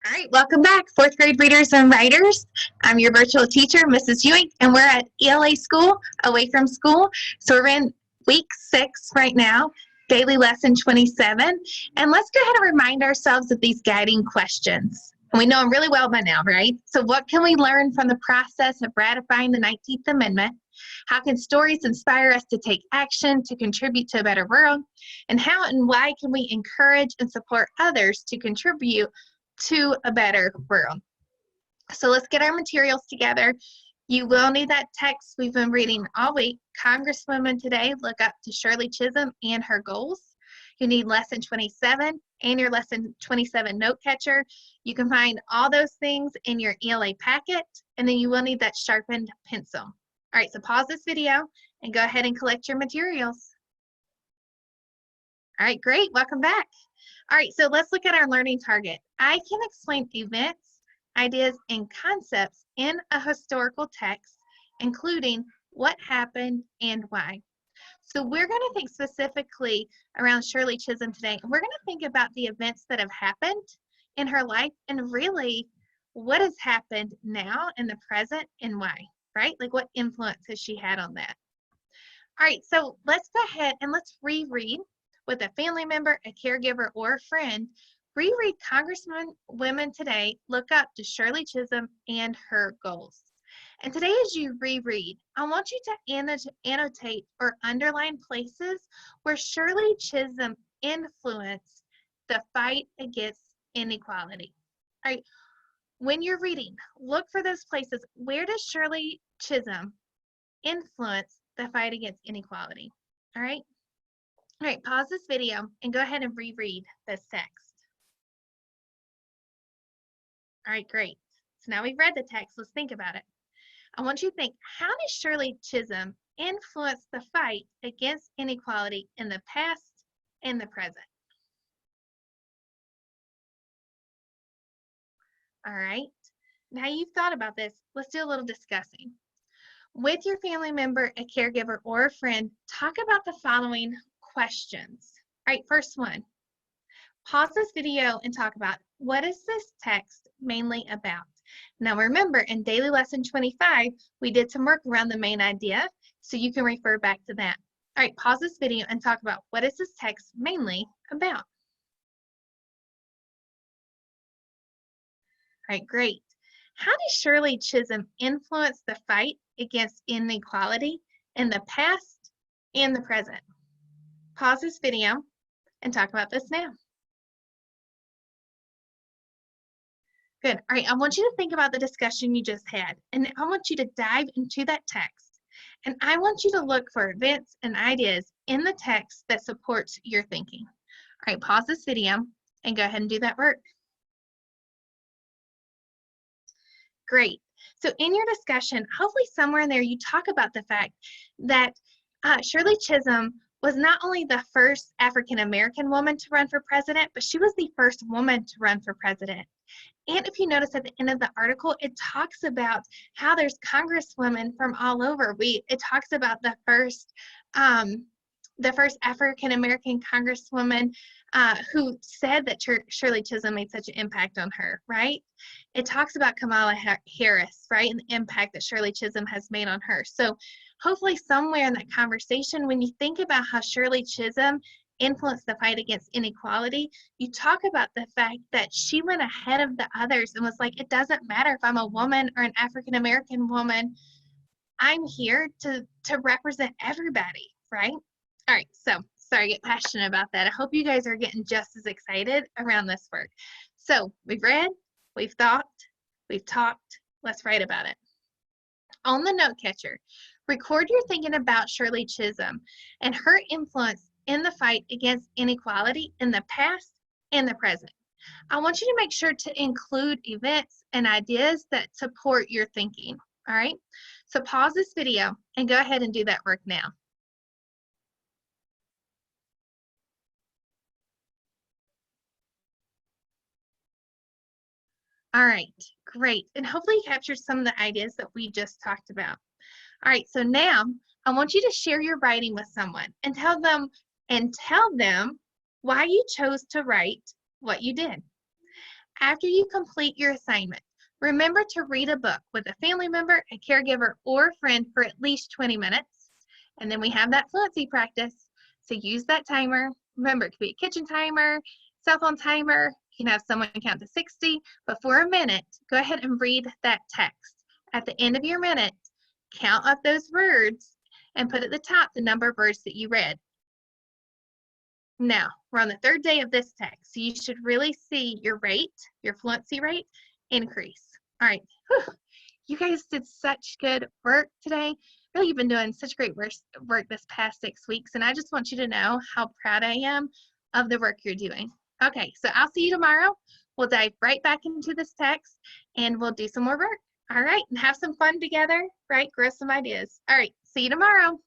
All right, welcome back, fourth grade readers and writers. I'm your virtual teacher, Mrs. Ewing, and we're at ELA school, away from school. So we're in week 6 right now, daily lesson 27. And let's go ahead and remind ourselves of these guiding questions. And we know them really well by now, right? So what can we learn from the process of ratifying the 19th Amendment? How can stories inspire us to take action to contribute to a better world? And how and why can we encourage and support others to contribute to a better world? So let's get our materials together. You will need that text we've been reading all week. Congresswoman today, look up to Shirley Chisholm and her goals. You need lesson 27 and your lesson 27 note catcher. You can find all those things in your ELA packet, and then you will need that sharpened pencil. All right, so pause this video and go ahead and collect your materials. All right, great, welcome back. All right, so let's look at our learning target. I can explain events, ideas, and concepts in a historical text, including what happened and why. So we're going to think specifically around Shirley Chisholm today. We're going to think about the events that have happened in her life and really what has happened now in the present and why, right? Like what influence has she had on that? All right, so let's go ahead and let's reread with a family member, a caregiver, or a friend. Reread Congresswomen today, look up to Shirley Chisholm and her goals. And today as you reread, I want you to annotate or underline places where Shirley Chisholm influenced the fight against inequality. All right, when you're reading, look for those places. Where does Shirley Chisholm influence the fight against inequality? All right. All right, pause this video and go ahead and reread this text. All right, great. So now we've read the text, let's think about it. I want you to think, how does Shirley Chisholm influence the fight against inequality in the past and the present? All right, now you've thought about this, let's do a little discussing. With your family member, a caregiver, or a friend, talk about the following questions. All right, first one, pause this video and talk about what is this text mainly about? Now remember, in daily lesson 25, we did some work around the main idea, so you can refer back to that. All right, pause this video and talk about what is this text mainly about? All right, great. How does Shirley Chisholm influence the fight against inequality in the past and the present? Pause this video and talk about this now. Good. All right, I want you to think about the discussion you just had, and I want you to dive into that text, and I want you to look for events and ideas in the text that supports your thinking. All right, pause this video and go ahead and do that work. Great. So in your discussion, hopefully somewhere in there you talk about the fact that Shirley Chisholm was not only the first African-American woman to run for president, but she was the first woman to run for president. And if you notice at the end of the article, it talks about how there's congresswomen from all over. It talks about the first African-American congresswoman who said that Shirley Chisholm made such an impact on her, right? It talks about Kamala Harris, right, and the impact that Shirley Chisholm has made on her. So hopefully somewhere in that conversation, when you think about how Shirley Chisholm influenced the fight against inequality, you talk about the fact that she went ahead of the others and was like, it doesn't matter if I'm a woman or an African-American woman, I'm here to represent everybody, right? All right, so sorry, I get passionate about that. I hope you guys are getting just as excited around this work. So we've read, we've thought, we've talked, let's write about it. On the note catcher, record your thinking about Shirley Chisholm and her influence in the fight against inequality in the past and the present. I want you to make sure to include events and ideas that support your thinking, all right? So pause this video and go ahead and do that work now. All right, great. And hopefully you captured some of the ideas that we just talked about. All right, so now I want you to share your writing with someone and tell them why you chose to write what you did. After you complete your assignment, remember to read a book with a family member, a caregiver, or a friend for at least 20 minutes. And then we have that fluency practice. So use that timer. Remember, it could be a kitchen timer, cell phone timer. You can have someone count to 60, but for a minute, go ahead and read that text. At the end of your minute, count up those words and put at the top the number of words that you read. Now, we're on the third day of this text, so you should really see your rate, your fluency rate, increase. All right, whew. You guys did such good work today. Really, you've been doing such great work this past 6 weeks, and I just want you to know how proud I am of the work you're doing. Okay, so I'll see you tomorrow. We'll dive right back into this text, and we'll do some more work. All right, and have some fun together, right? Grow some ideas. All right, see you tomorrow.